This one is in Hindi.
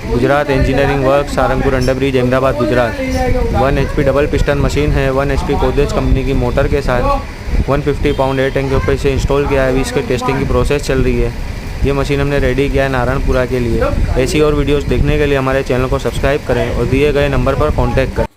Gujarat engineering work, Sarangpur under bridge, Ahmedabad, Gujarat. 1 HP double piston machine है। 1 HP कोदेज कंपनी की मोटर के साथ 150 पाउंड एयर टैंक के ऊपर इसे इंस्टॉल किया है। अभी इसके टेस्टिंग की प्रोसेस चल रही है। ये मशीन हमने रेडी किया है नारायणपुरा के लिए। ऐसी और वीडियोस देखने के लिए हमारे चैनल को सब्सक्राइब करें और दिए गए नंबर पर कॉन्टैक्ट करें।